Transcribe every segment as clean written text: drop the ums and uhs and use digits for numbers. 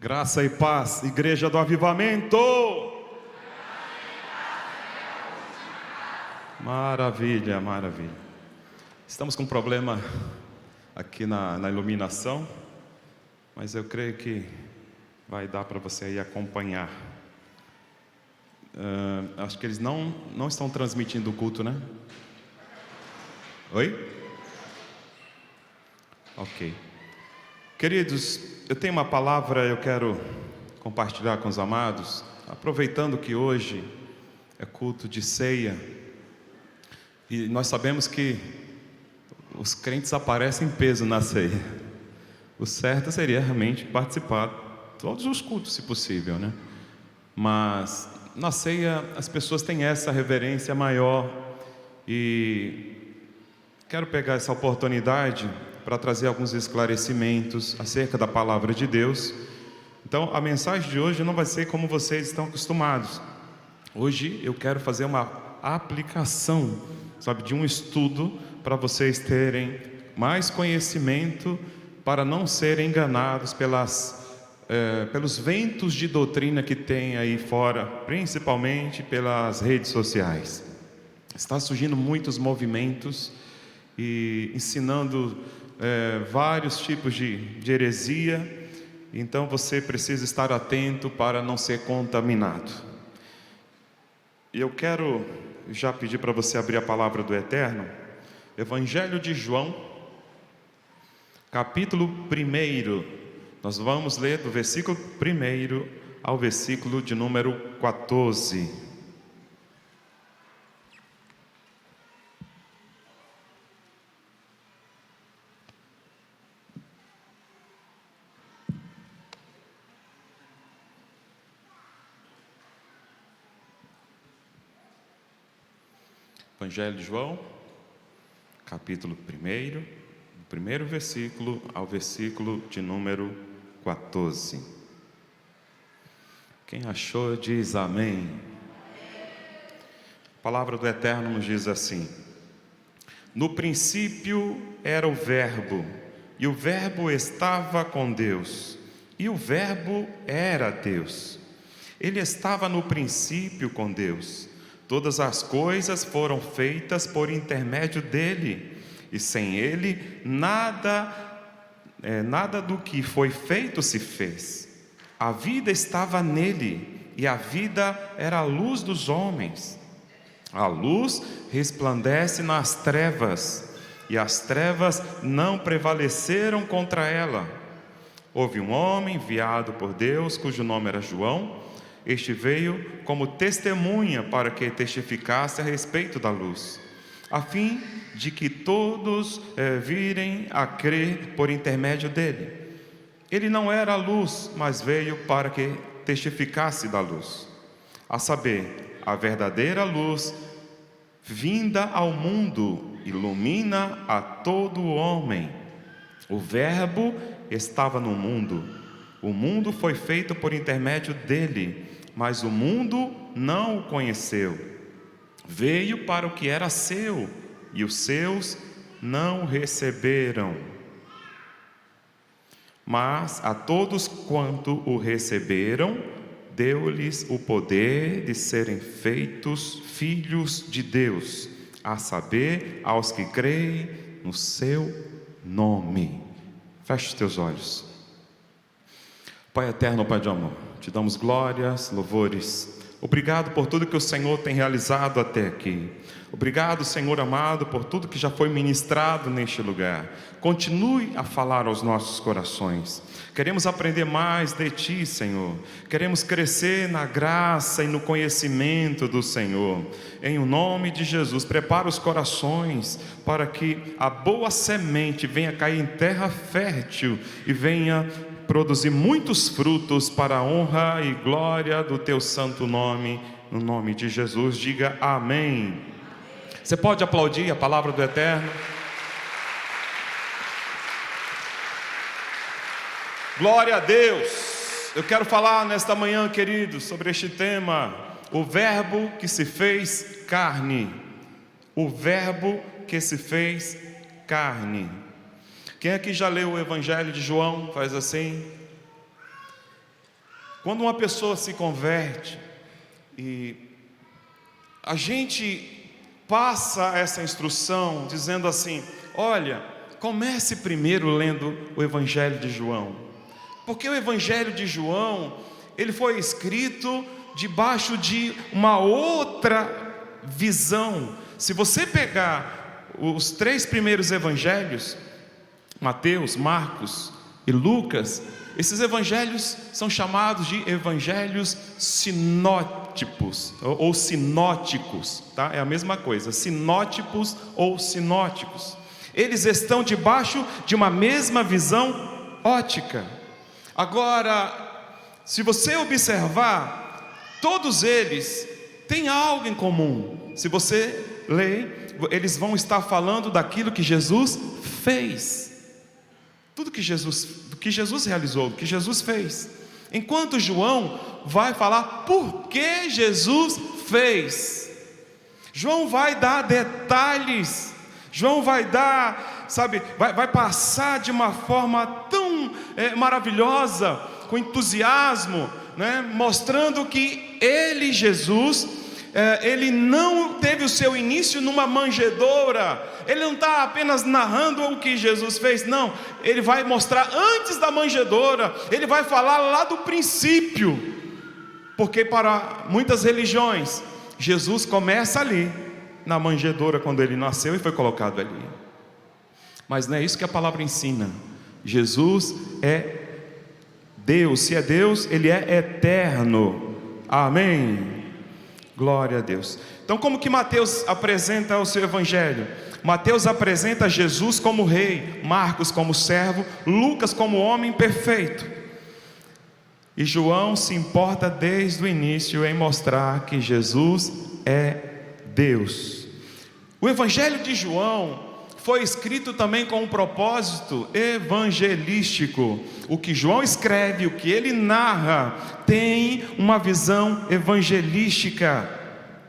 Graça e paz, Igreja do Avivamento. Maravilha, maravilha. Estamos com um problema aqui na iluminação, mas eu creio que vai dar para você aí acompanhar. Acho que eles não estão transmitindo o culto, né? Oi? Ok. Queridos, eu tenho uma palavra, eu quero compartilhar com os amados, aproveitando que hoje é culto de ceia, e nós sabemos que os crentes aparecem em peso na ceia. O certo seria realmente participar de todos os cultos, se possível, né? Mas na ceia as pessoas têm essa reverência maior, e quero pegar essa oportunidade para trazer alguns esclarecimentos acerca da palavra de Deus. Então, a mensagem de hoje não vai ser como vocês estão acostumados. Hoje eu quero fazer uma aplicação, de um estudo para vocês terem mais conhecimento, para não serem enganados pelos ventos de doutrina que tem aí fora, principalmente pelas redes sociais. Está surgindo muitos movimentos e ensinando vários tipos de heresia. Então você precisa estar atento para não ser contaminado. E eu quero já pedir para você abrir a palavra do Eterno, Evangelho de João, capítulo 1. Nós vamos ler do versículo 1 ao versículo de número 14. Evangelho de João, capítulo 1, do primeiro versículo ao versículo de número 14. Quem achou diz amém. A palavra do Eterno nos diz assim: no princípio era o Verbo, e o Verbo estava com Deus, e o Verbo era Deus. Ele estava no princípio com Deus. Todas as coisas foram feitas por intermédio dele, e sem ele nada do que foi feito se fez. A vida estava nele, e a vida era a luz dos homens. A luz resplandece nas trevas, e as trevas não prevaleceram contra ela. Houve um homem enviado por Deus, cujo nome era João. Este veio como testemunha para que testificasse a respeito da luz, a fim de que todos virem a crer por intermédio dele. Ele não era a luz, mas veio para que testificasse da luz, a saber, a verdadeira luz, vinda ao mundo, ilumina a todo homem. O Verbo estava no mundo. O mundo foi feito por intermédio dele, mas o mundo não o conheceu. Veio para o que era seu, e os seus não o receberam. Mas a todos quanto o receberam, deu-lhes o poder de serem feitos filhos de Deus, a saber, aos que creem no seu nome. Feche os teus olhos. Pai eterno, Pai de amor, te damos glórias, louvores. Obrigado por tudo que o Senhor tem realizado até aqui. Obrigado, Senhor amado, por tudo que já foi ministrado neste lugar. Continue a falar aos nossos corações. Queremos aprender mais de Ti, Senhor. Queremos crescer na graça e no conhecimento do Senhor. Em o nome de Jesus, prepara os corações para que a boa semente venha cair em terra fértil e venha produzir muitos frutos para a honra e glória do Teu santo nome. No nome de Jesus, diga amém. Você pode aplaudir a palavra do Eterno? Glória a Deus. Eu quero falar nesta manhã, queridos, sobre este tema: o Verbo que se fez carne. O Verbo que se fez carne. Quem aqui já leu o Evangelho de João? Faz assim. Quando uma pessoa se converte e a gente passa essa instrução dizendo assim: olha, comece primeiro lendo o Evangelho de João, porque o Evangelho de João, ele foi escrito debaixo de uma outra visão. Se você pegar os 3 primeiros evangelhos, Mateus, Marcos e Lucas, esses evangelhos são chamados de evangelhos sinóticos ou sinóticos, tá? É a mesma coisa, sinóticos ou sinóticos. Eles estão debaixo de uma mesma visão ótica. Agora, se você observar, todos eles têm algo em comum. Se você ler, eles vão estar falando daquilo que Jesus fez. Tudo que Jesus realizou, que Jesus fez. Enquanto João vai falar por que Jesus fez. João vai dar detalhes. João vai dar, vai passar de uma forma tão maravilhosa, com entusiasmo, né? Mostrando que ele, Jesus, ele não teve o seu início numa manjedoura. Ele não está apenas narrando o que Jesus fez, não. Ele vai mostrar antes da manjedoura. Ele vai falar lá do princípio, porque para muitas religiões, Jesus começa ali, na manjedoura, quando ele nasceu e foi colocado ali. Mas não é isso que a palavra ensina. Jesus é Deus. Se é Deus, ele é eterno. Amém. Glória a Deus. Então, como que Mateus apresenta o seu evangelho? Mateus apresenta Jesus como rei, Marcos como servo, Lucas como homem perfeito. E João se importa desde o início em mostrar que Jesus é Deus. O evangelho de João foi escrito também com um propósito evangelístico. O que João escreve, o que ele narra, tem uma visão evangelística.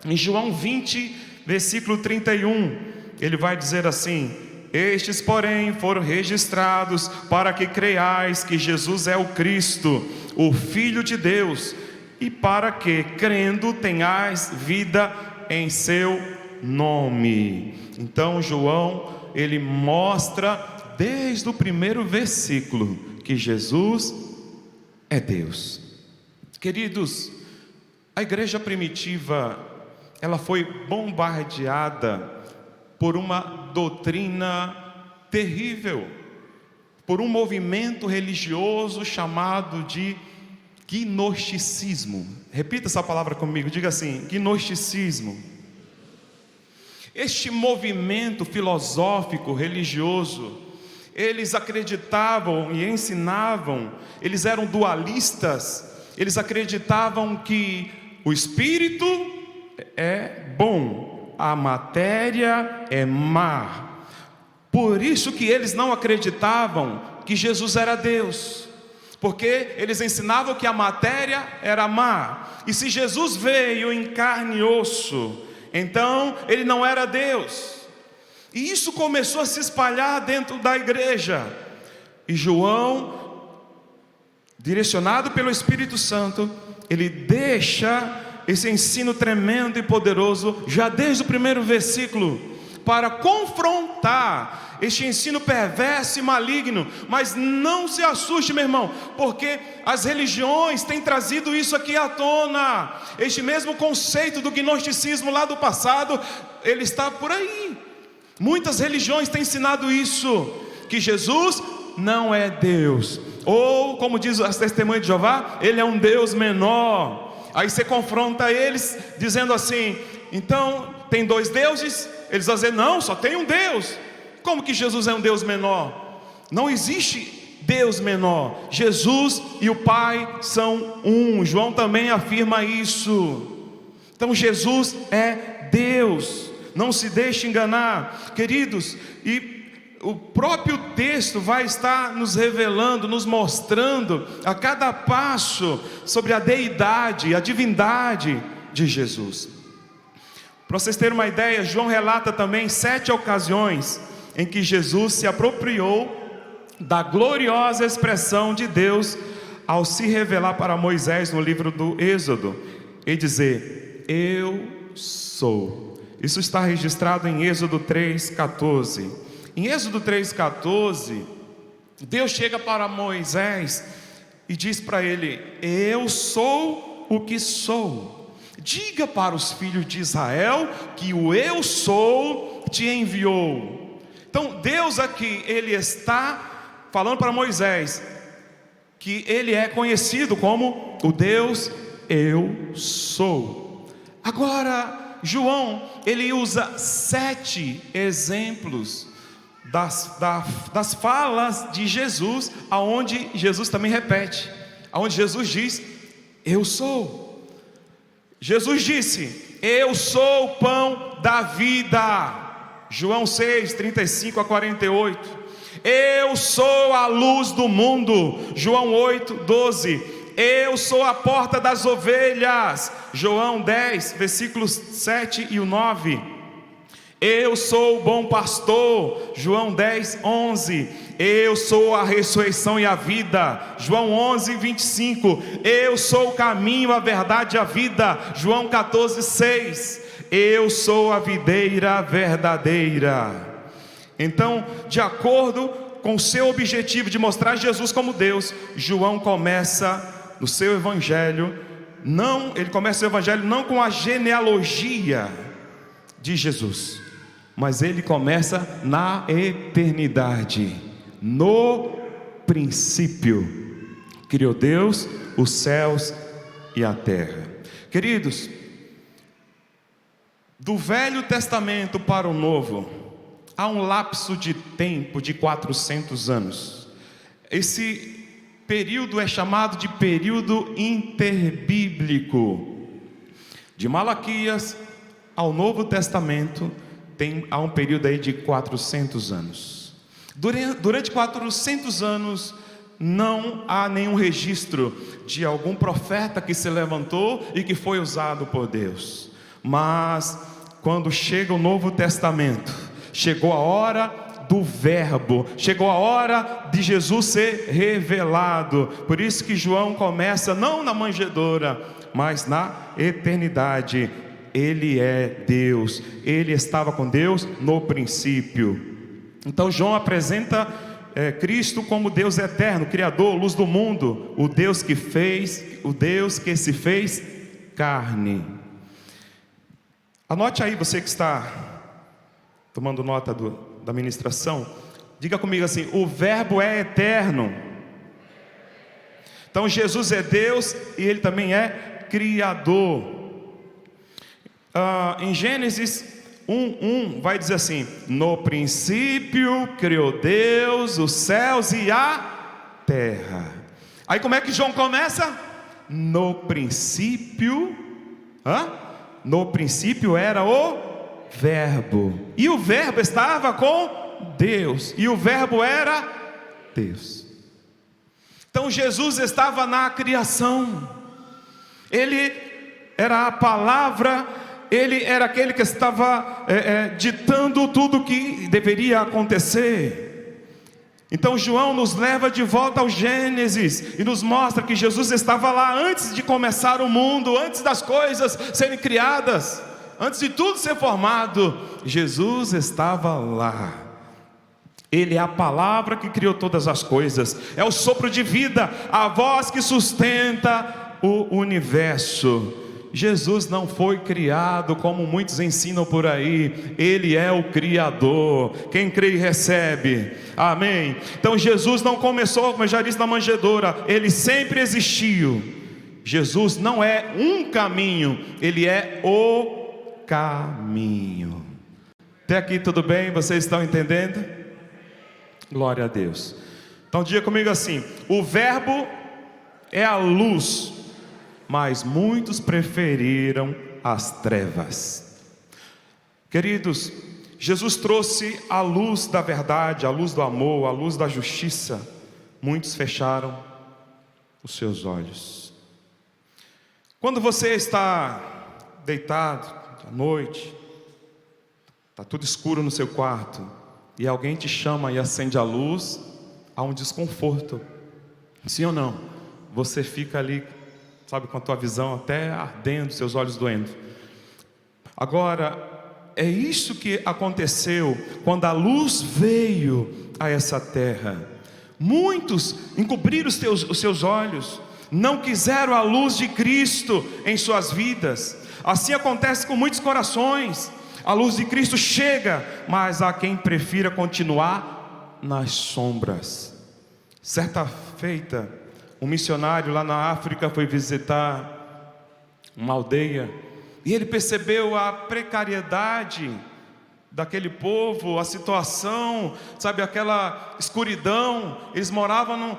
Em João 20, versículo 31, ele vai dizer assim: estes, porém, foram registrados para que creiais que Jesus é o Cristo, o Filho de Deus, e para que, crendo, tenhais vida em seu nome. Então João, ele mostra desde o primeiro versículo que Jesus é Deus. Queridos, a igreja primitiva, ela foi bombardeada por uma doutrina terrível, por um movimento religioso chamado de gnosticismo. Repita essa palavra comigo, diga assim: gnosticismo. Este movimento filosófico, religioso, eles acreditavam e ensinavam, eles eram dualistas, eles acreditavam que o espírito é bom, a matéria é má. Por isso que eles não acreditavam que Jesus era Deus, porque eles ensinavam que a matéria era má, e se Jesus veio em carne e osso, então ele não era Deus. E isso começou a se espalhar dentro da igreja. E João, direcionado pelo Espírito Santo, ele deixa esse ensino tremendo e poderoso já desde o primeiro versículo, para confrontar este ensino perverso e maligno. Mas não se assuste, meu irmão, porque as religiões têm trazido isso aqui à tona. Este mesmo conceito do gnosticismo lá do passado, ele está por aí. Muitas religiões têm ensinado isso, que Jesus não é Deus, ou como diz as testemunhas de Jeová, ele é um Deus menor. Aí você confronta eles dizendo assim: então tem 2 deuses? Eles vão dizer: não, só tem um Deus. Como que Jesus é um Deus menor? Não existe Deus menor. Jesus e o Pai são um. João também afirma isso. Então Jesus é Deus. Não se deixe enganar, queridos. E o próprio texto vai estar nos revelando, nos mostrando a cada passo sobre a deidade, a divindade de Jesus. Para vocês terem uma ideia, João relata também 7 ocasiões em que Jesus se apropriou da gloriosa expressão de Deus ao se revelar para Moisés no livro do Êxodo e dizer: eu sou. Isso está registrado em Êxodo 3,14. Em Êxodo 3,14, Deus chega para Moisés e diz para ele: eu sou o que sou. Diga para os filhos de Israel que o eu sou te enviou. Então Deus aqui, Ele está falando para Moisés que Ele é conhecido como o Deus eu sou. Agora João, ele usa 7 exemplos das falas de Jesus, aonde Jesus também repete, aonde Jesus diz: eu sou. Jesus disse: eu sou o pão da vida. João 6, 35 a 48. Eu sou a luz do mundo. João 8, 12. Eu sou a porta das ovelhas. João 10, versículos 7 e 9. Eu sou o bom pastor. João 10, 11. Eu sou a ressurreição e a vida. João 11, 25. Eu sou o caminho, a verdade e a vida. João 14, 6. Eu sou a videira verdadeira. Então, de acordo com o seu objetivo de mostrar Jesus como Deus, João começa no seu evangelho, ele começa o evangelho não com a genealogia de Jesus, mas ele começa na eternidade. No princípio criou Deus os céus e a terra. Queridos, do Velho Testamento para o Novo, há um lapso de tempo de 400 anos. Esse período é chamado de período interbíblico. De Malaquias ao Novo Testamento há um período aí de 400 anos. Durante 400 anos não há nenhum registro de algum profeta que se levantou e que foi usado por Deus. Mas quando chega o Novo Testamento, chegou a hora do verbo, chegou a hora de Jesus ser revelado. Por isso que João começa não na manjedoura, mas na eternidade. Ele é Deus, ele estava com Deus no princípio. Então João apresenta Cristo como Deus eterno, Criador, luz do mundo, o Deus que se fez carne. Anote aí, você que está tomando nota da ministração, diga comigo assim: o verbo é eterno. Então Jesus é Deus e Ele também é Criador. Em Gênesis 1:1 vai dizer assim: no princípio criou Deus os céus e a terra. Aí como é que João começa? No princípio, no princípio era o verbo, e o verbo estava com Deus, e o verbo era Deus. Então Jesus estava na criação, Ele era a palavra, Ele era aquele que estava ditando tudo o que deveria acontecer. Então João nos leva de volta ao Gênesis e nos mostra que Jesus estava lá antes de começar o mundo, antes das coisas serem criadas, antes de tudo ser formado. Jesus estava lá. Ele é a palavra que criou todas as coisas, é o sopro de vida, a voz que sustenta o universo. Jesus não foi criado como muitos ensinam por aí, Ele é o Criador. Quem crê e recebe, amém. Então Jesus não começou, como eu já disse, na manjedoura, Ele sempre existiu. Jesus não é um caminho, Ele é o caminho. Até aqui tudo bem? Vocês estão entendendo? Glória a Deus. Então diga comigo assim: o verbo é a luz, mas muitos preferiram as trevas. Queridos, Jesus trouxe a luz da verdade, a luz do amor, a luz da justiça. Muitos fecharam os seus olhos. Quando você está deitado à noite, está tudo escuro no seu quarto, e alguém te chama e acende a luz, há um desconforto, sim ou não? você fica ali, sabe, com a tua visão até ardendo, seus olhos doendo. Agora, é isso que aconteceu quando a luz veio a essa terra. Muitos encobriram os seus olhos, não quiseram a luz de Cristo em suas vidas. Assim acontece com muitos corações. A luz de Cristo chega, mas há quem prefira continuar nas sombras. Certa feita, um missionário lá na África foi visitar uma aldeia, e ele percebeu a precariedade daquele povo, a situação, sabe, aquela escuridão. Eles moravam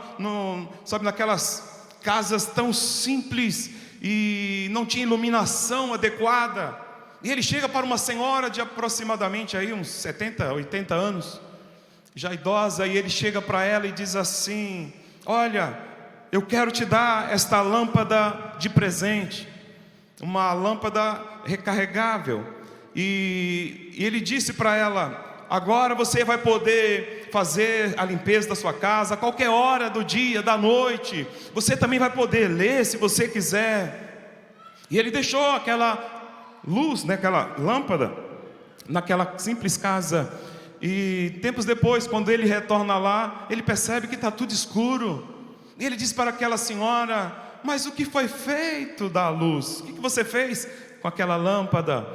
sabe, naquelas casas tão simples e não tinha iluminação adequada. E ele chega para uma senhora de aproximadamente aí uns 70, 80 anos, já idosa, e ele chega para ela e diz assim: olha, eu quero te dar esta lâmpada de presente, uma lâmpada recarregável. E ele disse para ela: agora você vai poder fazer a limpeza da sua casa a qualquer hora do dia, da noite. Você também vai poder ler se você quiser. E ele deixou aquela luz, né, aquela lâmpada, naquela simples casa. E tempos depois, quando ele retorna lá, ele percebe que está tudo escuro. E ele diz para aquela senhora: mas o que foi feito da luz? O que você fez com aquela lâmpada?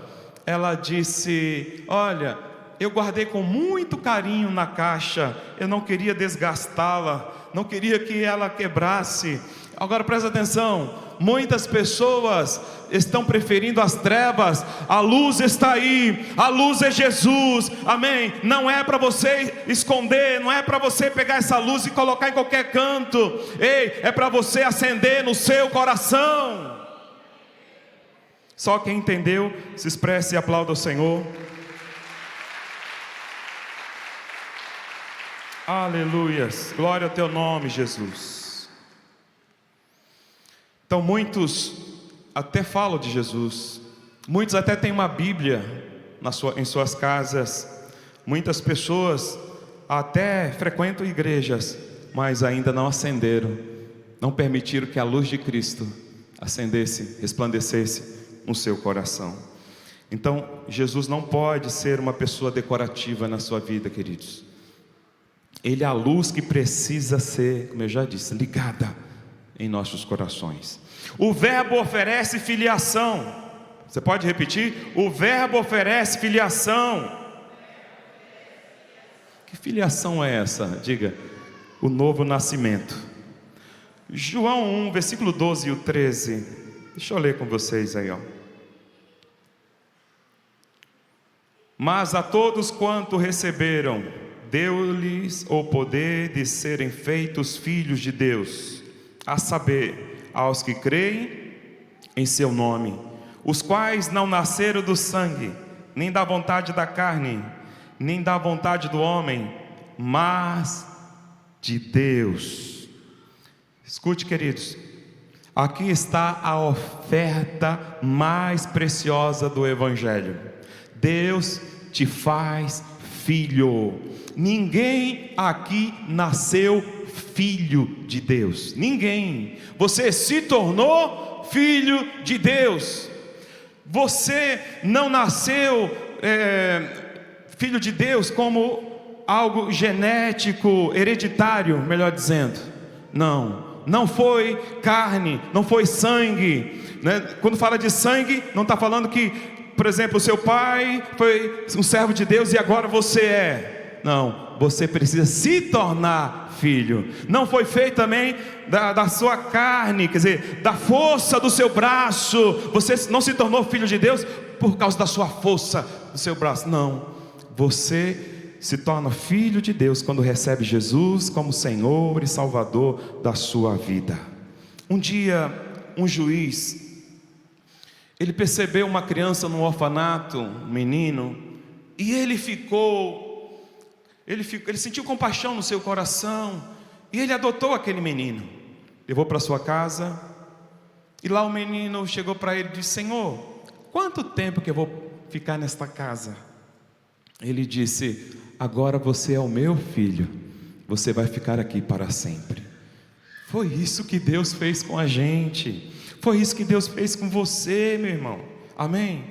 Ela disse: olha, eu guardei com muito carinho na caixa, eu não queria desgastá-la, não queria que ela quebrasse. Agora presta atenção, muitas pessoas estão preferindo as trevas. A luz está aí, a luz é Jesus, amém? Não é para você esconder, não é para você pegar essa luz e colocar em qualquer canto. Ei, é para você acender no seu coração. Só quem entendeu, se expresse e aplauda o Senhor. Aleluias, glória ao teu nome, Jesus. Então muitos até falam de Jesus, muitos até têm uma Bíblia em suas casas, muitas pessoas até frequentam igrejas, mas ainda não acenderam, não permitiram que a luz de Cristo acendesse, resplandecesse no seu coração. Então Jesus não pode ser uma pessoa decorativa na sua vida, queridos. Ele é a luz que precisa ser, como eu já disse, ligada em nossos corações. O verbo oferece filiação. Você pode repetir? O verbo oferece filiação. Que filiação é essa? Diga: o novo nascimento. João 1, versículo 12 e o 13. Deixa eu ler com vocês aí, ó. Mas a todos quanto receberam, deu-lhes o poder de serem feitos filhos de Deus, a saber, aos que creem em seu nome, os quais não nasceram do sangue, nem da vontade da carne, nem da vontade do homem, mas de Deus. Escute, queridos, aqui está a oferta mais preciosa do Evangelho. Deus te faz filho. Ninguém aqui nasceu filho de Deus, ninguém. Você se tornou filho de Deus. Você não nasceu filho de Deus como algo genético, hereditário, melhor dizendo. Não foi carne, não foi sangue, né? Quando fala de sangue, não está falando que, por exemplo, o seu pai foi um servo de Deus e agora você é. Não, você precisa se tornar filho. Não foi feito também da sua carne, quer dizer, da força do seu braço. Você não se tornou filho de Deus por causa da sua força do seu braço. Não, você se torna filho de Deus quando recebe Jesus como Senhor e Salvador da sua vida. Um dia, um juiz, ele percebeu uma criança no orfanato, um menino, e ele sentiu compaixão no seu coração, e ele adotou aquele menino, levou para sua casa, e lá o menino chegou para ele e disse: Senhor, quanto tempo que eu vou ficar nesta casa? Ele disse: agora você é o meu filho, você vai ficar aqui para sempre. Foi isso que Deus fez com a gente. Foi isso que Deus fez com você, meu irmão. Amém?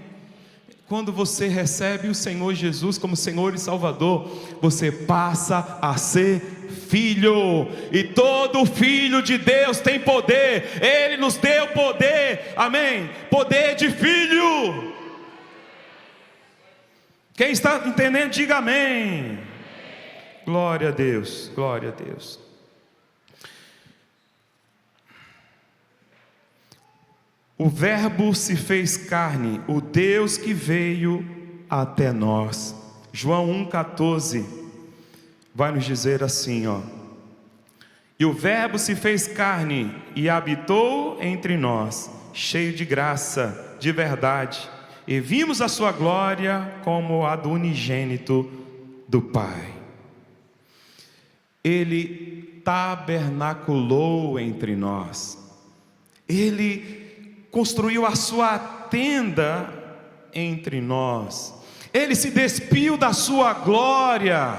Quando você recebe o Senhor Jesus como Senhor e Salvador, você passa a ser filho. E todo filho de Deus tem poder. Ele nos deu poder. Amém? Poder de filho. Quem está entendendo, diga amém. Glória a Deus, glória a Deus. O Verbo se fez carne, o Deus que veio até nós. João 1,14 vai nos dizer assim, ó: e o Verbo se fez carne e habitou entre nós, cheio de graça, de verdade, e vimos a sua glória como a do unigênito do Pai. Ele tabernaculou entre nós. Ele construiu a sua tenda entre nós. Ele se despiu da sua glória.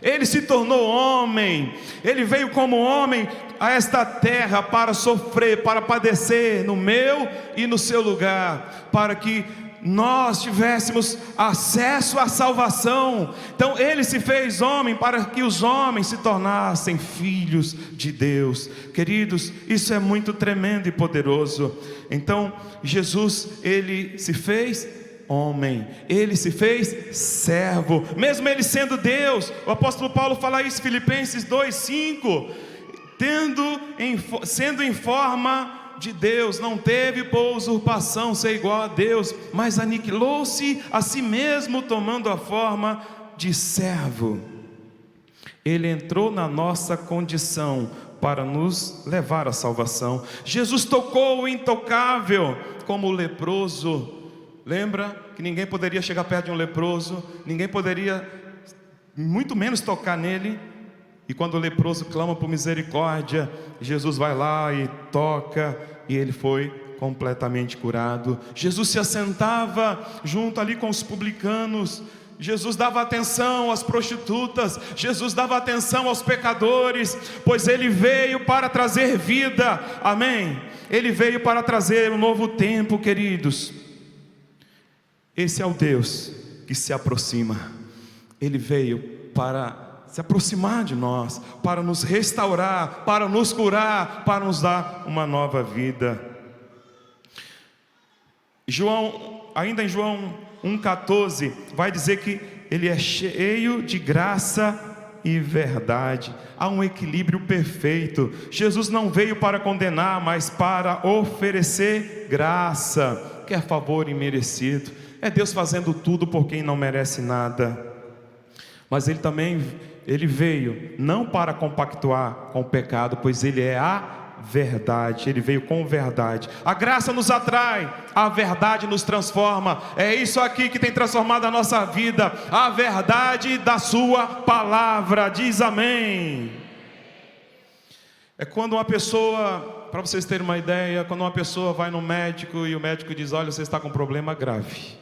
Ele se tornou homem. Ele veio como homem a esta terra para sofrer, para padecer no meu e no seu lugar, para que nós tivéssemos acesso à salvação. Então ele se fez homem para que os homens se tornassem filhos de Deus. Queridos, isso é muito tremendo e poderoso. Então Jesus, ele se fez homem, ele se fez servo, mesmo ele sendo Deus. O apóstolo Paulo fala isso em Filipenses 2,5: sendo em forma de Deus, não teve por usurpação ser igual a Deus, mas aniquilou-se a si mesmo, tomando a forma de servo. Ele entrou na nossa condição para nos levar à salvação. Jesus tocou o intocável, como o leproso. Lembra que ninguém poderia chegar perto de um leproso, ninguém poderia, muito menos tocar nele. E quando o leproso clama por misericórdia, Jesus vai lá e toca, e ele foi completamente curado. Jesus se assentava junto ali com os publicanos. Jesus dava atenção às prostitutas. Jesus dava atenção aos pecadores, pois ele veio para trazer vida. Amém? Ele veio para trazer um novo tempo, queridos. Esse é o Deus que se aproxima. Ele veio para se aproximar de nós, para nos restaurar, para nos curar, para nos dar uma nova vida. Ainda em João 1,14 vai dizer que ele é cheio de graça e verdade. Há um equilíbrio perfeito. Jesus não veio para condenar, mas para oferecer graça, que é favor imerecido. É Deus fazendo tudo por quem não merece nada. Mas ele veio não para compactuar com o pecado, pois ele é a verdade. Ele veio com verdade. A graça nos atrai, a verdade nos transforma. É isso aqui que tem transformado a nossa vida, a verdade da sua palavra. Diz amém. É quando uma pessoa, para vocês terem uma ideia, quando uma pessoa vai no médico e o médico diz: olha, você está com um problema grave,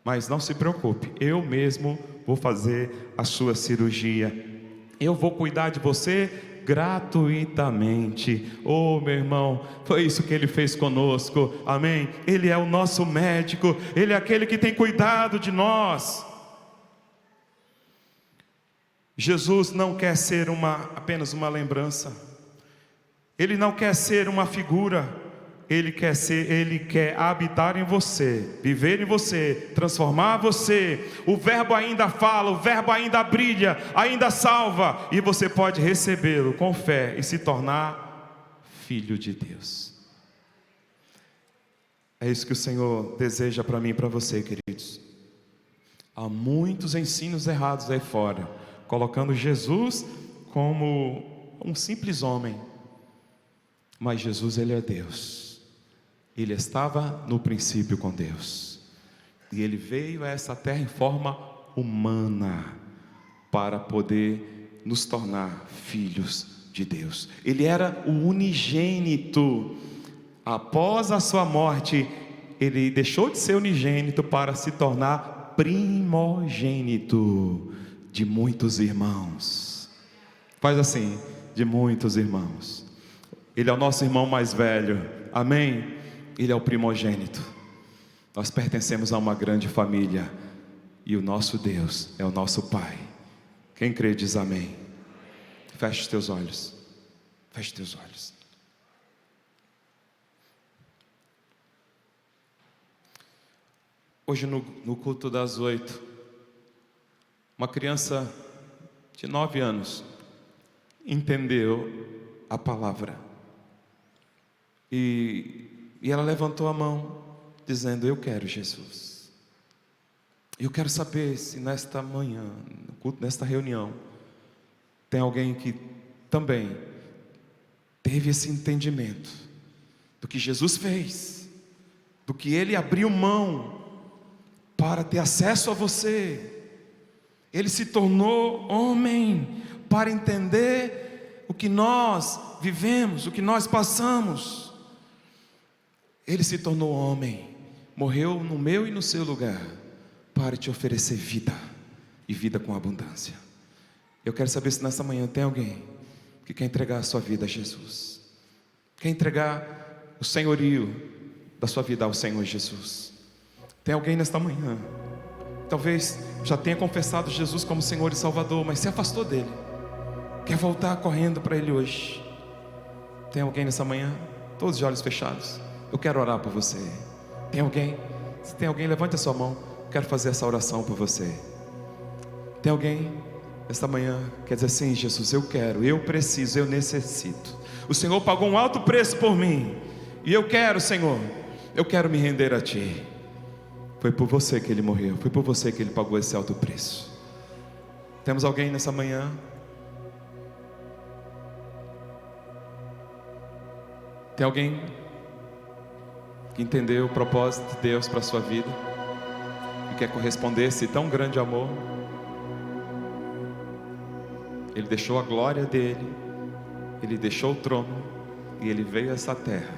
mas não se preocupe, eu mesmo vou fazer a sua cirurgia, eu vou cuidar de você gratuitamente. Oh, meu irmão, foi isso que ele fez conosco. Amém? Ele é o nosso médico, ele é aquele que tem cuidado de nós. Jesus não quer ser apenas uma lembrança, ele não quer ser uma figura. Ele quer habitar em você, viver em você, transformar você. O Verbo ainda fala, o Verbo ainda brilha, ainda salva, e você pode recebê-lo com fé e se tornar filho de Deus. É isso que o Senhor deseja para mim e para você, queridos. Há muitos ensinos errados aí fora, colocando Jesus como um simples homem, mas Jesus, ele é Deus. Ele estava no princípio com Deus, e ele veio a essa terra em forma humana, para poder nos tornar filhos de Deus. Ele era o unigênito. Após a sua morte, ele deixou de ser unigênito para se tornar primogênito de muitos irmãos. Faz assim, de muitos irmãos. Ele é o nosso irmão mais velho, amém? Ele é o primogênito. Nós pertencemos a uma grande família, e o nosso Deus é o nosso Pai. Quem crê diz amém. Feche os teus olhos, feche os teus olhos. Hoje no culto das 8, uma criança de 9 anos entendeu a palavra, e ela levantou a mão dizendo: eu quero Jesus. Eu quero saber se nesta manhã, no culto, nesta reunião, tem alguém que também teve esse entendimento do que Jesus fez, do que Ele abriu mão para ter acesso a você. Ele se tornou homem para entender o que nós vivemos, o que nós passamos. Ele se tornou homem, morreu no meu e no seu lugar, para te oferecer vida, e vida com abundância. Eu quero saber se nessa manhã tem alguém que quer entregar a sua vida a Jesus, quer entregar o senhorio da sua vida ao Senhor Jesus. Tem alguém nesta manhã, talvez já tenha confessado Jesus como Senhor e Salvador, mas se afastou dele, quer voltar correndo para Ele hoje. Tem alguém nessa manhã? Todos de olhos fechados. Eu quero orar por você. Tem alguém? Se tem alguém, levante a sua mão. Quero fazer essa oração por você. Tem alguém esta manhã quer dizer assim: Jesus, eu quero, eu preciso, eu necessito. O Senhor pagou um alto preço por mim, e eu quero, Senhor, eu quero me render a Ti. Foi por você que Ele morreu, foi por você que Ele pagou esse alto preço. Temos alguém nessa manhã? Tem alguém que entendeu o propósito de Deus para a sua vida e quer corresponder a esse tão grande amor? Ele deixou a glória dele, Ele deixou o trono, e Ele veio a essa terra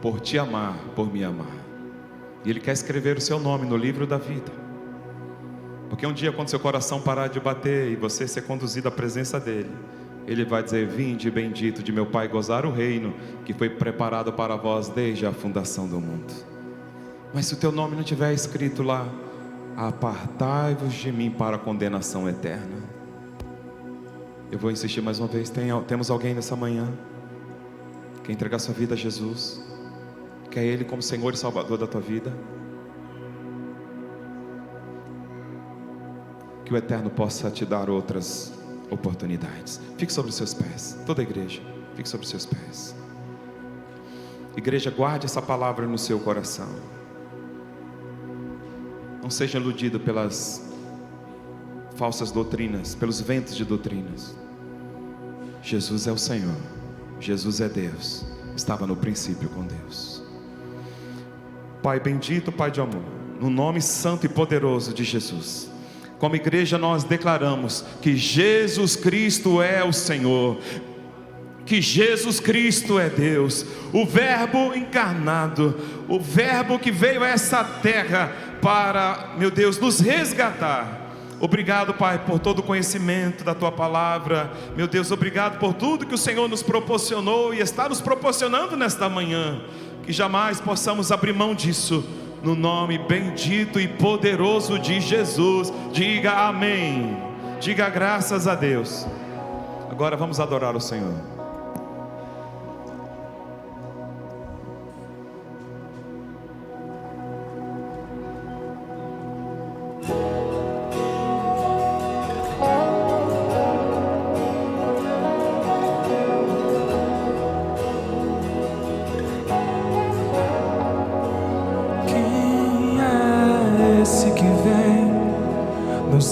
por te amar, por me amar. E Ele quer escrever o seu nome no livro da vida, porque um dia, quando seu coração parar de bater e você ser conduzido à presença dEle, Ele vai dizer: vinde bendito de meu Pai, gozar o reino que foi preparado para vós desde a fundação do mundo. Mas se o teu nome não estiver escrito lá, apartai-vos de mim para a condenação eterna. Eu vou insistir mais uma vez. Temos alguém nessa manhã que entregar sua vida a Jesus, quer Ele como Senhor e Salvador da tua vida? Que o Eterno possa te dar outras oportunidades. Fique sobre os seus pés. Toda a igreja, fique sobre os seus pés. Igreja, guarde essa palavra no seu coração. Não seja iludido pelas falsas doutrinas, pelos ventos de doutrinas. Jesus é o Senhor, Jesus é Deus, estava no princípio com Deus. Pai bendito, Pai de amor, no nome santo e poderoso de Jesus, como igreja nós declaramos que Jesus Cristo é o Senhor, que Jesus Cristo é Deus, o Verbo encarnado, o Verbo que veio a essa terra para, meu Deus, nos resgatar. Obrigado, Pai, por todo o conhecimento da Tua palavra. Meu Deus, obrigado por tudo que o Senhor nos proporcionou e está nos proporcionando nesta manhã. Que jamais possamos abrir mão disso, no nome bendito e poderoso de Jesus. Diga amém, diga graças a Deus. Agora vamos adorar o Senhor.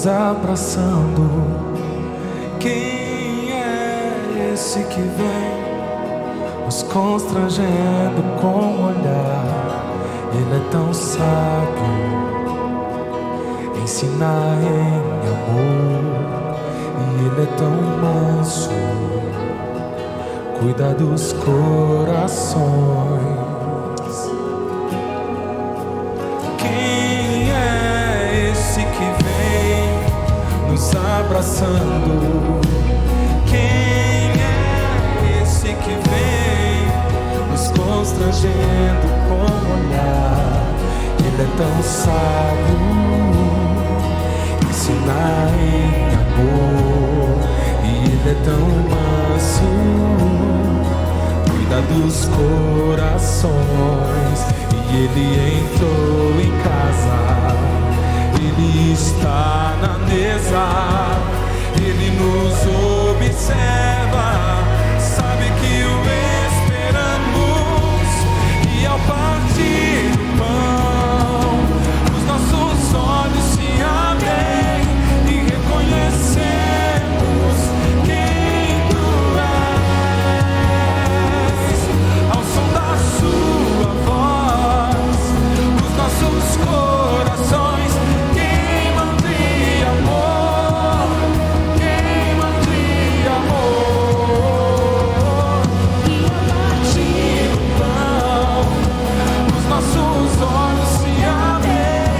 Abraçando, quem é esse que vem nos constrangendo com o olhar? Ele é tão sábio, ensina em amor, e ele é tão manso, cuida dos corações. Quem é esse que vem nos abraçando? Quem é esse que vem sábio, ensina em amor, e Ele é tão manso, cuida dos corações, e Ele entrou em casa, Ele está na mesa, Ele nos observa, sabe que o esperamos, e ao partir o pão, os nossos olhos se abrem e reconhecemos quem Tu és. Ao som da Sua voz, os nossos corações queimam de amor, queimam de amor. E a partir do pão, os nossos olhos se abrem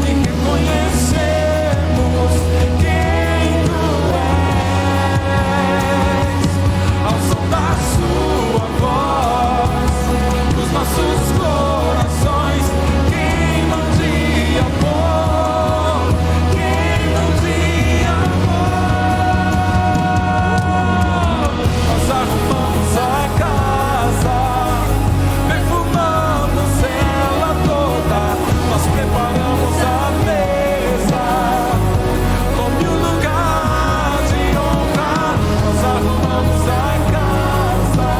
e reconhecemos quem Tu és. Ao som da Sua voz, os nossos corações queimam de amor, queimam de amor. Nós arrumamos a casa, perfumamos ela toda, nós preparamos a mesa, como um lugar de honra. Nós arrumamos a casa,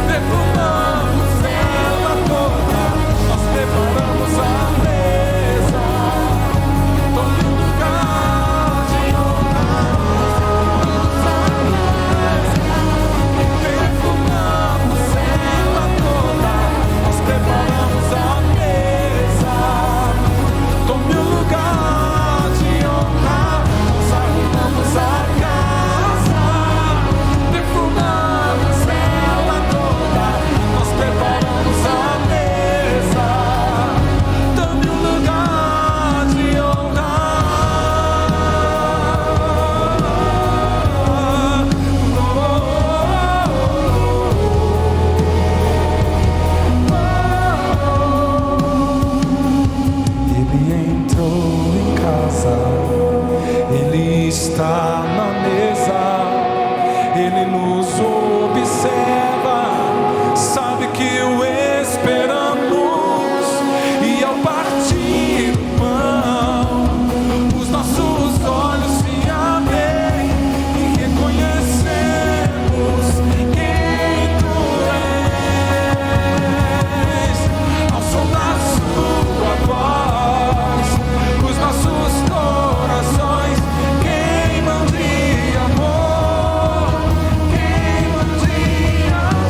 perfumamos ela toda, nós preparamos a mesa, como um lugar de honra. Perfumamos ela toda, nós preparamos a mesa, tome o lugar de honra. Nós arrumamos a casa, perfumamos ela toda, nós preparamos a mesa, tome o lugar de honra. Ele entrou em casa, Ele está na mesa, Ele nos observa, sabe que o esperamos, e ao partir o pão, os nossos olhos se abrem e reconhecemos quem Tu és. Ao som da Sua voz, os nossos corações queimam de amor, queimam de amor.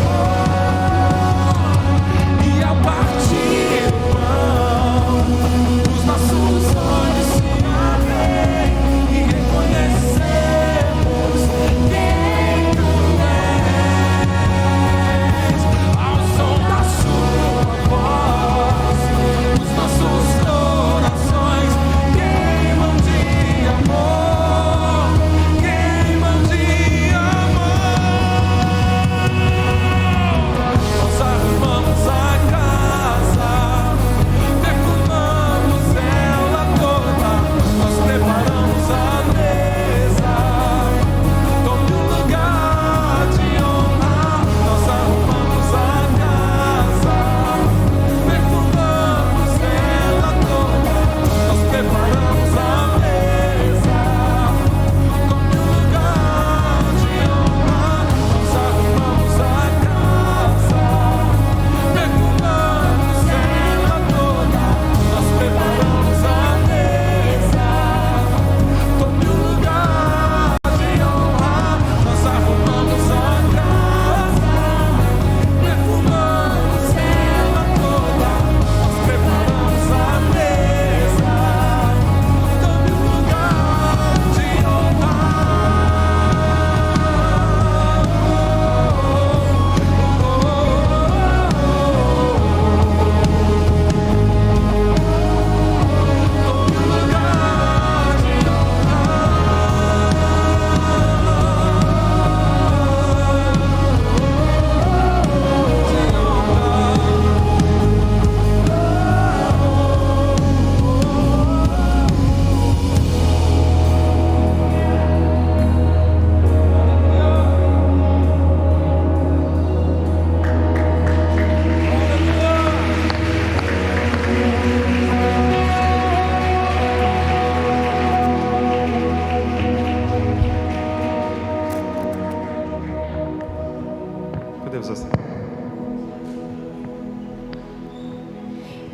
Podemos assim.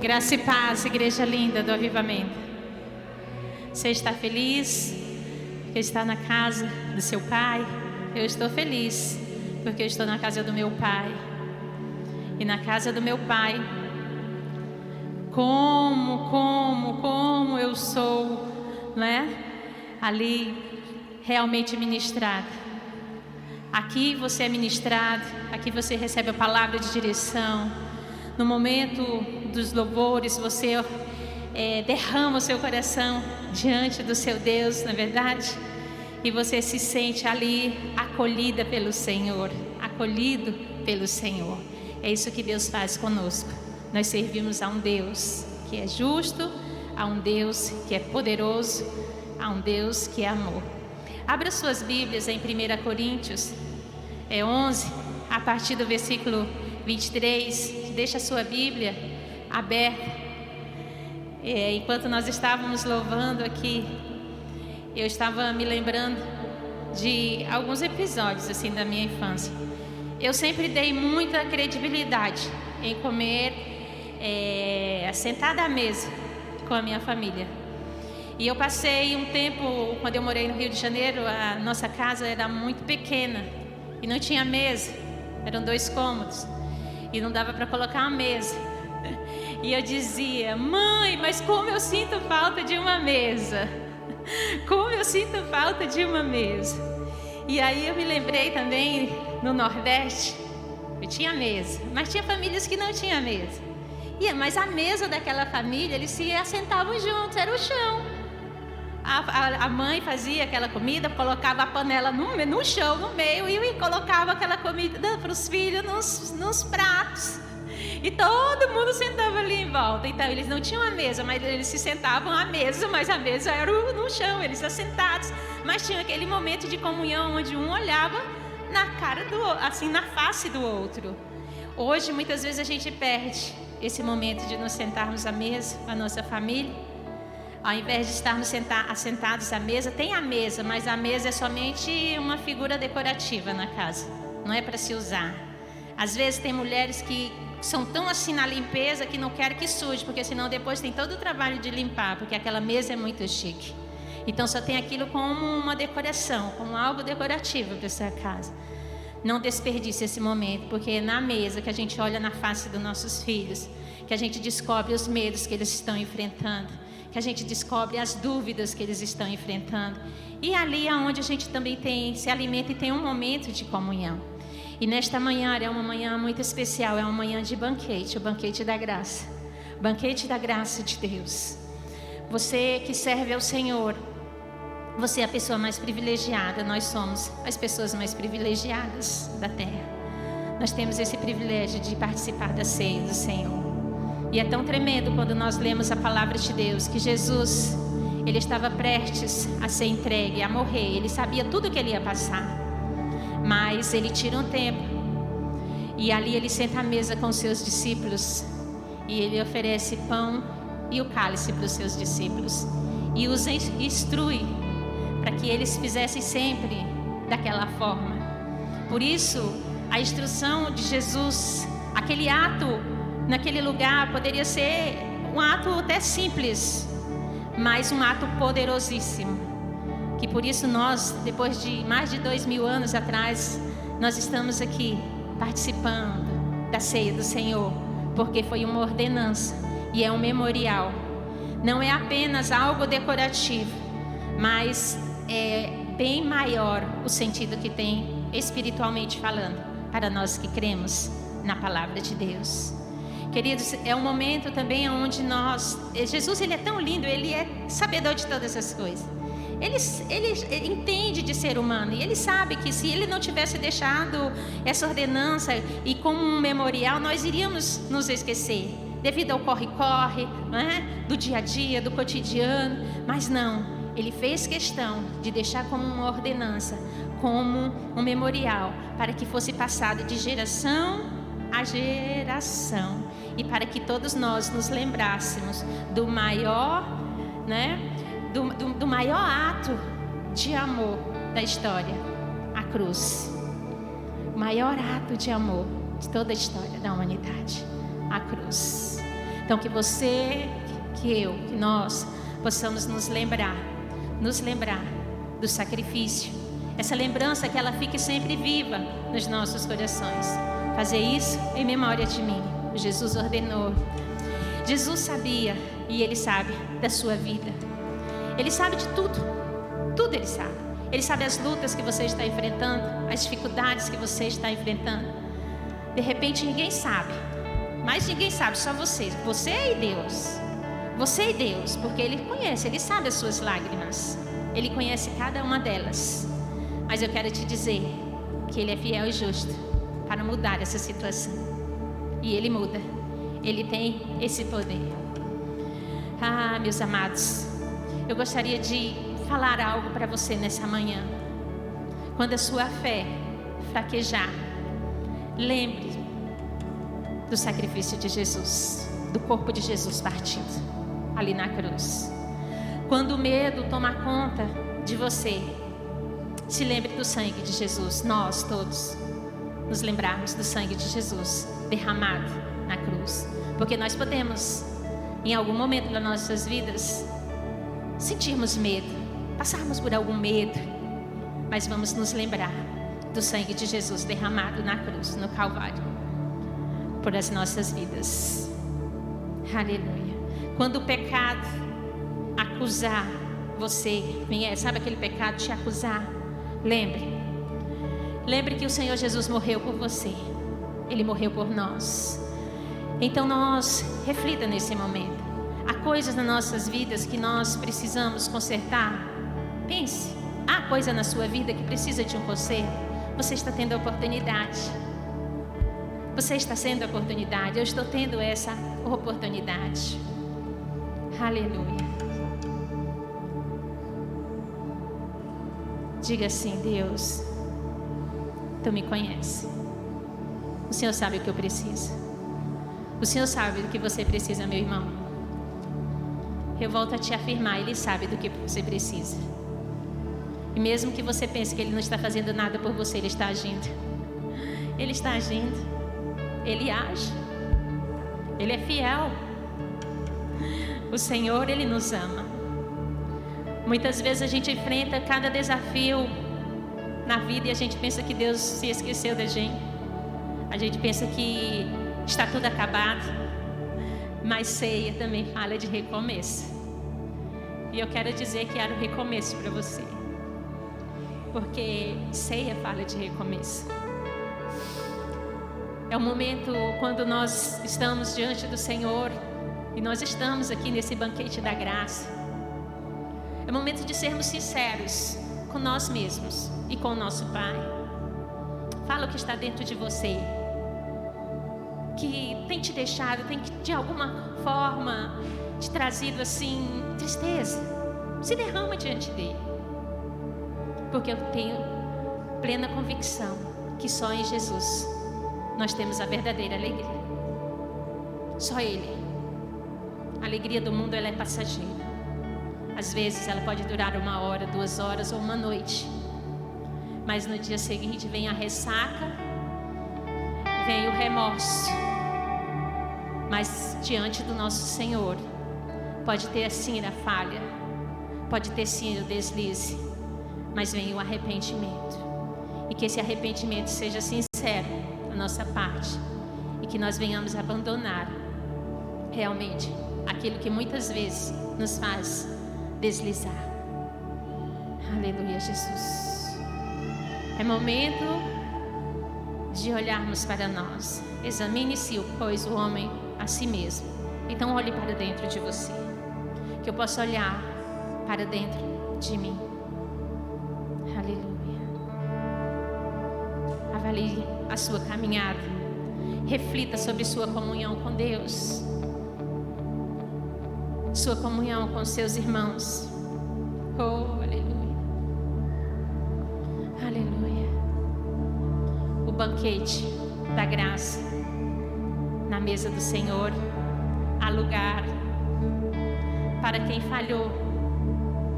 Graça e paz, igreja linda do Avivamento. Você está feliz porque está na casa do seu pai? Eu estou feliz porque eu estou na casa do meu pai. E na casa do meu pai, como eu sou, né? Ali realmente ministrada. Aqui você é ministrado, aqui você recebe a palavra de direção. No momento dos louvores, você derrama o seu coração diante do seu Deus, não é verdade? E você se sente ali acolhida pelo Senhor, acolhido pelo Senhor. É isso que Deus faz conosco. Nós servimos a um Deus que é justo, a um Deus que é poderoso, a um Deus que é amor. Abra suas Bíblias em 1 Coríntios 11, a partir do versículo 23. Deixa a sua Bíblia aberta. Enquanto nós estávamos louvando aqui, eu estava me lembrando de alguns episódios assim da minha infância. Eu sempre dei muita credibilidade em comer sentada à mesa com a minha família. E eu passei um tempo, quando eu morei no Rio de Janeiro, a nossa casa era muito pequena e não tinha mesa, eram 2 cômodos e não dava para colocar uma mesa. E eu dizia: mãe, mas como eu sinto falta de uma mesa, como eu sinto falta de uma mesa. E aí eu me lembrei também, no Nordeste, eu tinha mesa, mas tinha famílias que não tinham mesa. Mas a mesa daquela família, eles se assentavam juntos, era o chão. A mãe fazia aquela comida, colocava a panela no chão, no meio, e colocava aquela comida para os filhos nos pratos. E todo mundo sentava ali em volta. Então eles não tinham a mesa, mas eles se sentavam à mesa, mas a mesa era no chão, eles assentados. Mas tinha aquele momento de comunhão onde um olhava na cara do outro, assim, na face do outro. Hoje muitas vezes a gente perde esse momento de nos sentarmos à mesa, a nossa família. Ao invés de estarmos assentados à mesa, tem a mesa, mas a mesa é somente uma figura decorativa na casa, não é para se usar. Às vezes tem mulheres que são tão assim na limpeza que não querem que suje, porque senão depois tem todo o trabalho de limpar, porque aquela mesa é muito chique. Então só tem aquilo como uma decoração, como algo decorativo para sua casa. Não desperdice esse momento, porque é na mesa que a gente olha na face dos nossos filhos, que a gente descobre os medos que eles estão enfrentando, que a gente descobre as dúvidas que eles estão enfrentando. E ali é onde a gente também se alimenta e tem um momento de comunhão. E nesta manhã é uma manhã muito especial, é uma manhã de banquete, o banquete da graça. Banquete da graça de Deus. Você que serve ao Senhor, você é a pessoa mais privilegiada, nós somos as pessoas mais privilegiadas da terra. Nós temos esse privilégio de participar da ceia do Senhor. E é tão tremendo quando nós lemos a palavra de Deus, que Jesus, ele estava prestes a ser entregue, a morrer. Ele sabia tudo que ele ia passar, mas ele tira um tempo e ali ele senta à mesa com os seus discípulos e ele oferece pão e o cálice para os seus discípulos e os instrui para que eles fizessem sempre daquela forma. Por isso, a instrução de Jesus, aquele ato naquele lugar poderia ser um ato até simples, mas um ato poderosíssimo. Que por isso nós, depois de mais de 2000 anos atrás, nós estamos aqui participando da ceia do Senhor, porque foi uma ordenança e é um memorial. Não é apenas algo decorativo, mas é bem maior o sentido que tem espiritualmente falando, para nós que cremos na palavra de Deus. Queridos, é um momento também onde Jesus, ele é tão lindo, ele é sabedor de todas essas coisas. Ele entende de ser humano e ele sabe que se ele não tivesse deixado essa ordenança e como um memorial, nós iríamos nos esquecer devido ao corre-corre, não é? Do dia a dia, do cotidiano. Mas não, ele fez questão de deixar como uma ordenança, como um memorial, para que fosse passado de geração a geração e para que todos nós nos lembrássemos do maior, né? Do maior ato de amor da história, a cruz. o maior ato de amor de toda a história da humanidade, a cruz. Então que você, que nós possamos nos lembrar do sacrifício. Essa lembrança que ela fique sempre viva nos nossos corações. Fazer isso em memória de mim. Jesus ordenou. Jesus sabia e Ele sabe da sua vida. Ele sabe de tudo. Tudo Ele sabe. Ele sabe as lutas que você está enfrentando, as dificuldades que você está enfrentando. De repente ninguém sabe. Mas ninguém sabe, só você. Você e Deus. Você e Deus, porque Ele conhece, Ele sabe as suas lágrimas. Ele conhece cada uma delas. Mas eu quero te dizer que Ele é fiel e justo para mudar essa situação. E Ele muda. Ele tem esse poder. Ah, meus amados, eu gostaria de falar algo para você nessa manhã. Quando a sua fé fraquejar, lembre do sacrifício de Jesus, do corpo de Jesus partido ali na cruz. Quando o medo tomar conta de você, se lembre do sangue de Jesus. Nós todos nos lembrarmos do sangue de Jesus derramado na cruz, porque nós podemos, em algum momento das nossas vidas, sentirmos medo, passarmos por algum medo, mas vamos nos lembrar do sangue de Jesus derramado na cruz, no Calvário, por as nossas vidas. Aleluia. Quando o pecado acusar você, sabe aquele pecado te acusar? Lembre que o Senhor Jesus morreu por você. Ele morreu por nós. Então nós reflita nesse momento. Há coisas nas nossas vidas que nós precisamos consertar. Pense, há coisa na sua vida que precisa de um conserto. Você está tendo a oportunidade. Você está sendo a oportunidade. Eu estou tendo essa oportunidade. Aleluia. Diga assim: Deus, Tu me conhece. O Senhor sabe o que eu preciso. O Senhor sabe do que você precisa, meu irmão. Eu volto a te afirmar, Ele sabe do que você precisa. E mesmo que você pense que Ele não está fazendo nada por você, Ele está agindo. Ele está agindo. Ele age. Ele é fiel. O Senhor, Ele nos ama. Muitas vezes a gente enfrenta cada desafio na vida e a gente pensa que Deus se esqueceu da gente. A gente pensa que está tudo acabado. Mas ceia também fala de recomeço. E eu quero dizer que era um recomeço para você. Porque ceia fala de recomeço. É um momento quando nós estamos diante do Senhor e nós estamos aqui nesse banquete da graça. É momento de sermos sinceros com nós mesmos e com o nosso Pai. Fala o que está dentro de você, que tem te deixado, tem que de alguma forma te trazido assim tristeza. Se derrama diante dele, porque eu tenho plena convicção que só em Jesus nós temos a verdadeira alegria. Só Ele. A alegria do mundo, ela é passageira. Às vezes ela pode durar 1 hora, 2 horas ou uma noite. Mas no dia seguinte vem a ressaca, vem o remorso. Mas diante do nosso Senhor, pode ter sim a falha, pode ter sim o deslize, mas vem o arrependimento. E que esse arrependimento seja sincero da nossa parte. E que nós venhamos abandonar realmente aquilo que muitas vezes nos faz deslizar. Aleluia, Jesus. É momento de olharmos para nós. Examine-se, pois, o homem a si mesmo. Então olhe para dentro de você, que eu possa olhar para dentro de mim. Aleluia. Avalie a sua caminhada. Reflita sobre sua comunhão com Deus, sua comunhão com seus irmãos. Oh, aleluia. Aleluia. O banquete da graça na mesa do Senhor. Há lugar para quem falhou,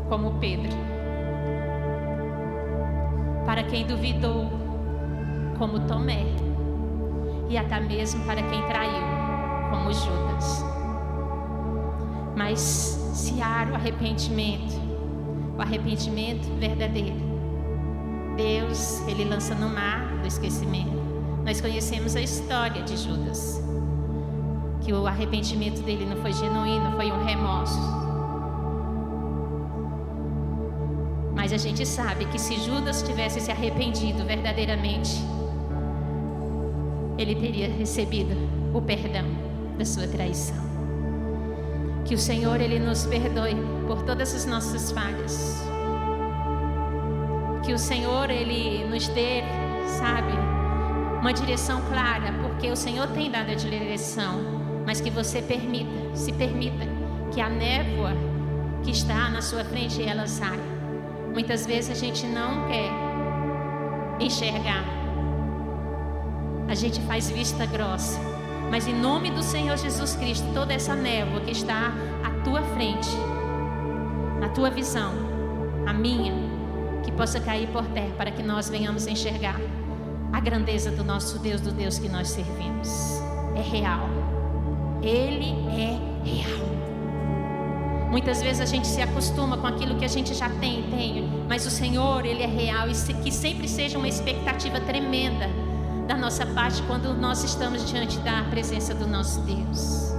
como Pedro, para quem duvidou, como Tomé, e até mesmo para quem traiu, como Judas. Mas se há o arrependimento verdadeiro, Deus, Ele lança no mar do esquecimento. Nós conhecemos a história de Judas, que o arrependimento dele não foi genuíno, foi um remorso. Mas a gente sabe que se Judas tivesse se arrependido verdadeiramente, ele teria recebido o perdão da sua traição. Que o Senhor, Ele nos perdoe por todas as nossas falhas. Que o Senhor, Ele nos dê, sabe, uma direção clara, porque o Senhor tem dado a direção, mas que você se permita que a névoa que está na sua frente, ela saia. Muitas vezes a gente não quer enxergar, a gente faz vista grossa, mas em nome do Senhor Jesus Cristo, toda essa névoa que está à tua frente, na tua visão, a minha, que possa cair por terra, para que nós venhamos enxergar a grandeza do nosso Deus, do Deus que nós servimos. É real, Ele é real. Muitas vezes a gente se acostuma com aquilo que a gente já tem, mas o Senhor, Ele é real, e que sempre seja uma expectativa tremenda da nossa parte quando nós estamos diante da presença do nosso Deus.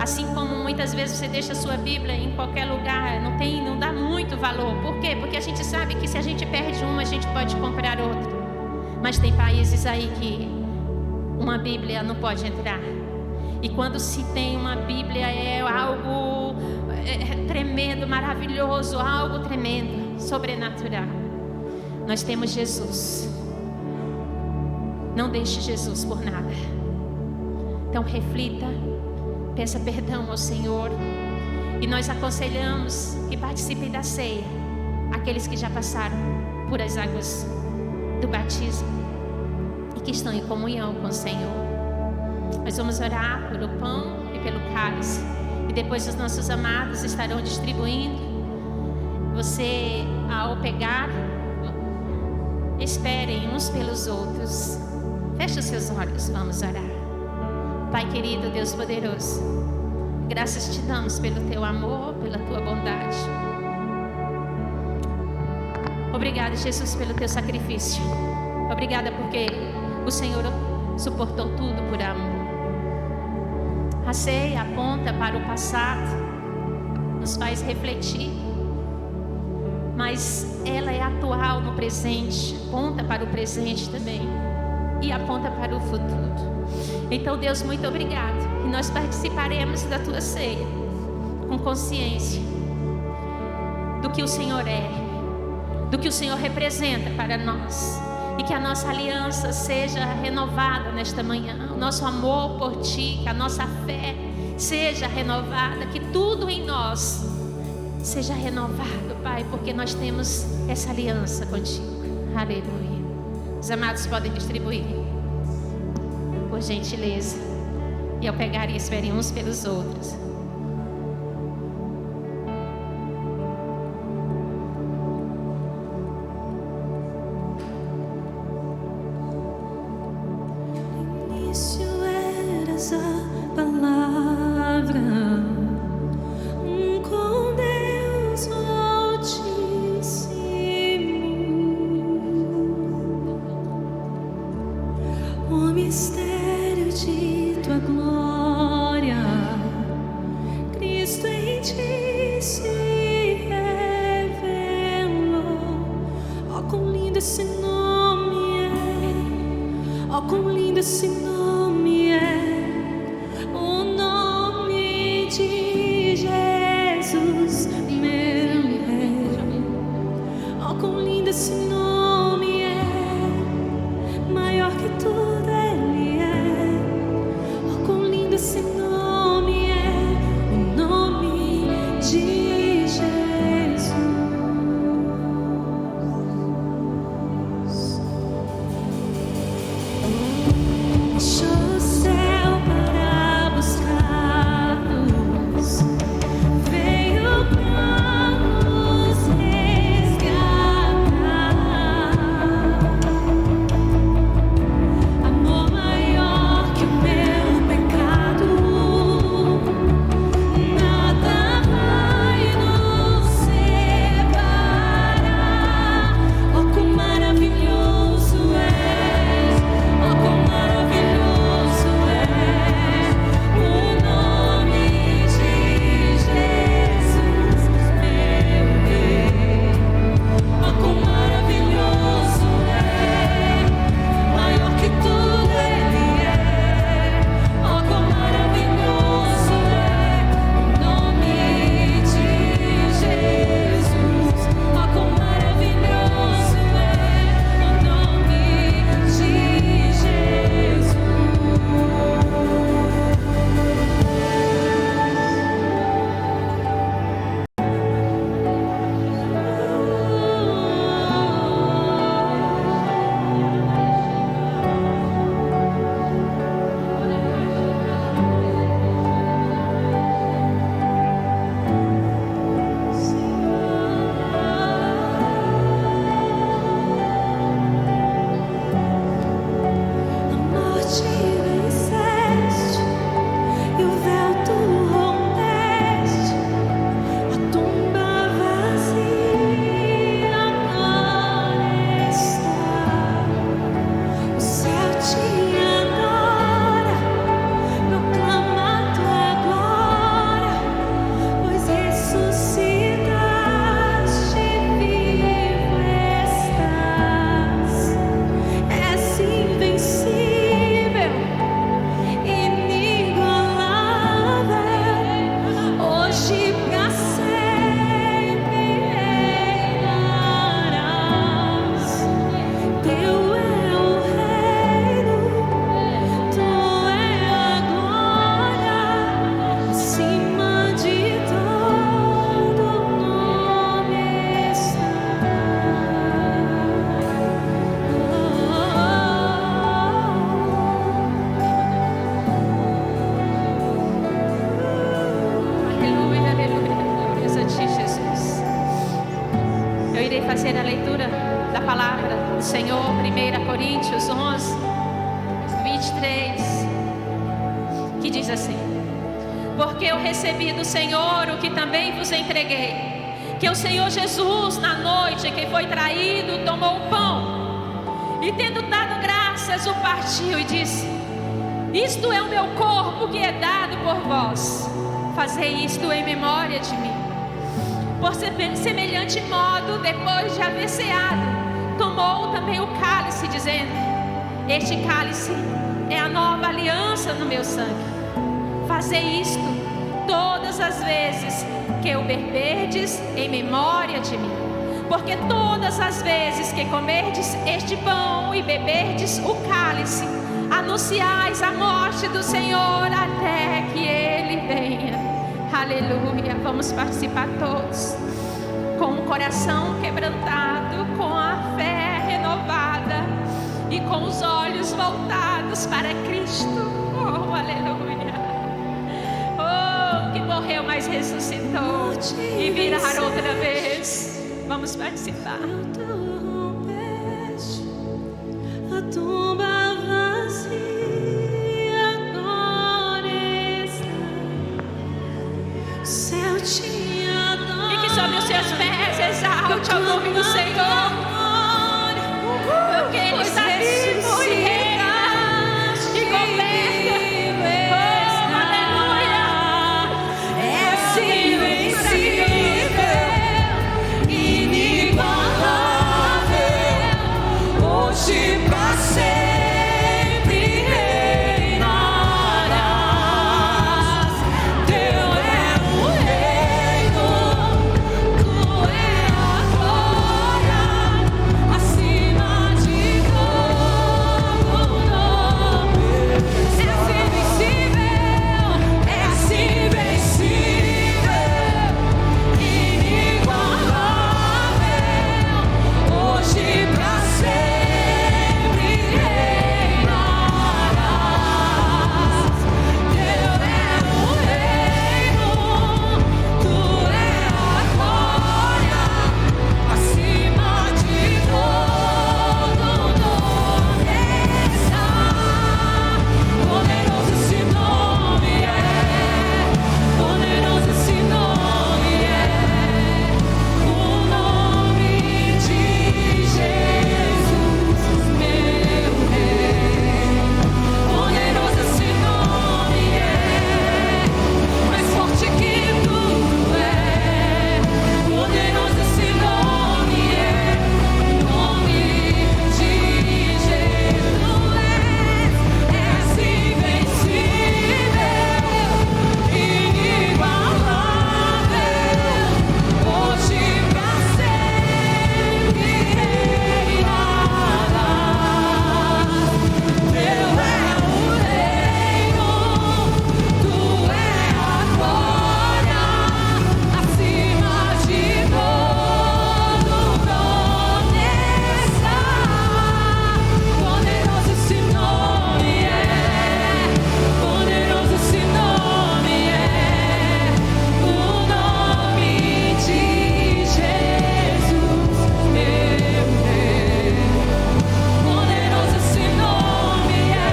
Assim como muitas vezes você deixa a sua Bíblia em qualquer lugar, não dá muito valor. Por quê? Porque a gente sabe que se a gente perde uma, a gente pode comprar outra. Mas tem países aí que uma Bíblia não pode entrar. E quando se tem uma Bíblia é algo tremendo, maravilhoso, algo tremendo, sobrenatural. Nós temos Jesus. Não deixe Jesus por nada. Então reflita, peça perdão ao Senhor. E nós aconselhamos que participem da ceia aqueles que já passaram por as águas do batismo e que estão em comunhão com o Senhor. Nós vamos orar pelo pão e pelo cálice, e depois os nossos amados estarão distribuindo. Você, ao pegar, esperem uns pelos outros. Feche os seus olhos, vamos orar. Pai querido, Deus poderoso, graças te damos pelo teu amor, pela tua bondade. Obrigada, Jesus, pelo teu sacrifício. Obrigada porque o Senhor suportou tudo por amor. A ceia aponta para o passado, nos faz refletir, mas ela é atual no presente, aponta para o presente também e aponta para o futuro. Então, Deus, muito obrigado, e nós participaremos da tua ceia com consciência do que o Senhor é, do que o Senhor representa para nós, e que a nossa aliança seja renovada nesta manhã, o nosso amor por Ti, que a nossa fé seja renovada, que tudo em nós seja renovado, Pai, porque nós temos essa aliança contigo. Aleluia. Os amados podem distribuir, por gentileza, e ao pegar e esperem uns pelos outros. Senhor, 1 Coríntios 11, 23, que diz assim: porque eu recebi do Senhor o que também vos entreguei, que o Senhor Jesus, na noite em que foi traído, tomou o pão e, tendo dado graças, o partiu e disse: isto é o meu corpo que é dado por vós, fazei isto em memória de mim. Por semelhante modo, depois de haver ceado, tomou também o cálice, dizendo: este cálice é a nova aliança no meu sangue. Fazei isto todas as vezes que o beberdes em memória de mim. Porque todas as vezes que comerdes este pão e beberdes o cálice, anunciais a morte do Senhor até que Ele venha. Aleluia. Vamos participar todos com o coração quebrantado, com a fé renovada e com os olhos voltados para Cristo. Oh, aleluia. Oh, que morreu, mas ressuscitou e virá outra vez. Vamos participar. A tumba vazia agora está. O céu tinha dado. E que sobre os seus pés exalte o nome do Senhor. Porque Ele está vivo e reina e governa. Oh, aleluia. É invencível, inigualável, hoje pra sempre reinarás. Teu é o reino, tu é a glória, acima de todo nome. És invencível, inigualável, hoje pra sempre reinarás. Teu é o reino, tu é a glória, acima de todo nome está. Poderoso esse nome é, poderoso esse nome é, o nome de Jesus, meu Rei. Poderoso esse nome é, mais forte que tudo é. Poderoso esse nome é, o nome de Jesus. És invencível, inigualável, hoje pra sempre reinarás. Teu é o reino, tu é a glória, acima de todo nome está. Poderoso esse nome é, poderoso esse nome é, o nome de Jesus, meu Rei. Poderoso esse nome é,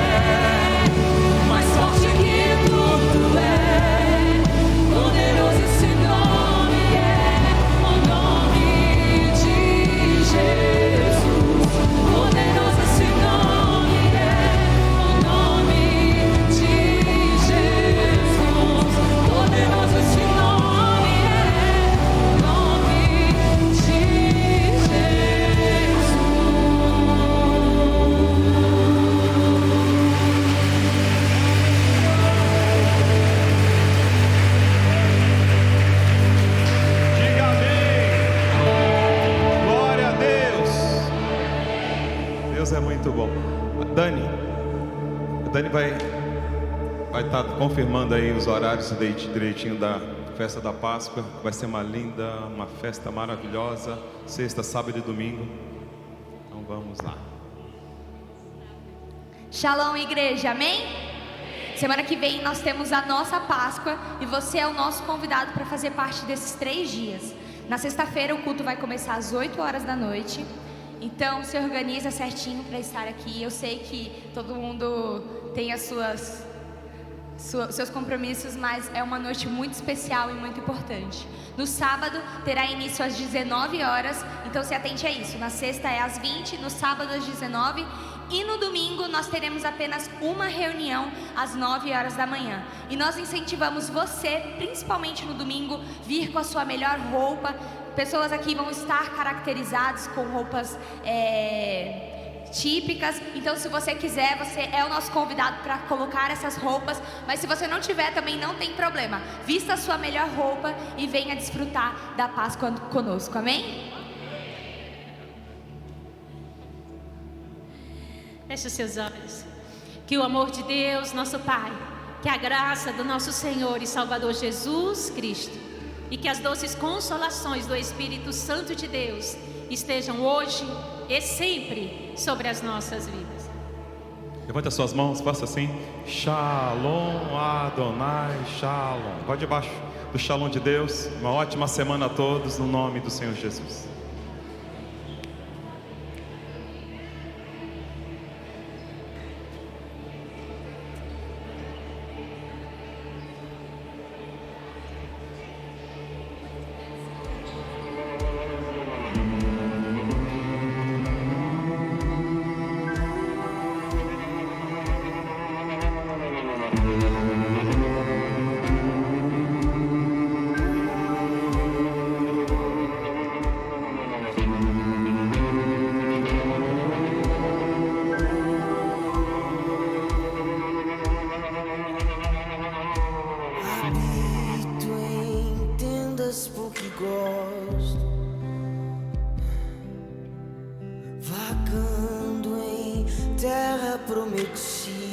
mais forte que tudo é. Poderoso esse nome é, o nome de Jesus. Poderoso esse nome é, o nome de Jesus. Poderoso esse nome é, o nome de Diga amém. Glória a Deus. Deus é muito bom. A Dani vai estar confirmando aí os horários direitinho da festa da Páscoa. Vai ser uma festa maravilhosa, sexta, sábado e domingo. Então vamos lá. Shalom, igreja, amém? Semana que vem nós temos a nossa Páscoa e você é o nosso convidado para fazer parte desses 3 dias. Na sexta-feira o culto vai começar às 8 horas da noite Então se organiza certinho para estar aqui. Eu sei que todo mundo tem as seus compromissos, mas é uma noite muito especial e muito importante. No sábado terá início às 19 horas, então se atente a isso. Na sexta é às 20, no sábado às 19, e no domingo nós teremos apenas uma reunião às 9 horas da manhã. E nós incentivamos você, principalmente no domingo, vir com a sua melhor roupa. Pessoas aqui vão estar caracterizadas com roupas típicas. Então se você quiser, você é o nosso convidado para colocar essas roupas. Mas se você não tiver, também não tem problema. Vista a sua melhor roupa e venha desfrutar da Páscoa conosco, amém? Feche os seus olhos. Que o amor de Deus, nosso Pai, que a graça do nosso Senhor e Salvador Jesus Cristo e que as doces consolações do Espírito Santo de Deus estejam hoje e sempre sobre as nossas vidas. Levanta suas mãos, faça assim. Shalom Adonai Shalom. Vai debaixo do Shalom de Deus. Uma ótima semana a todos, no nome do Senhor Jesus. Habito em tendas porque gosto, vagando em terra prometida.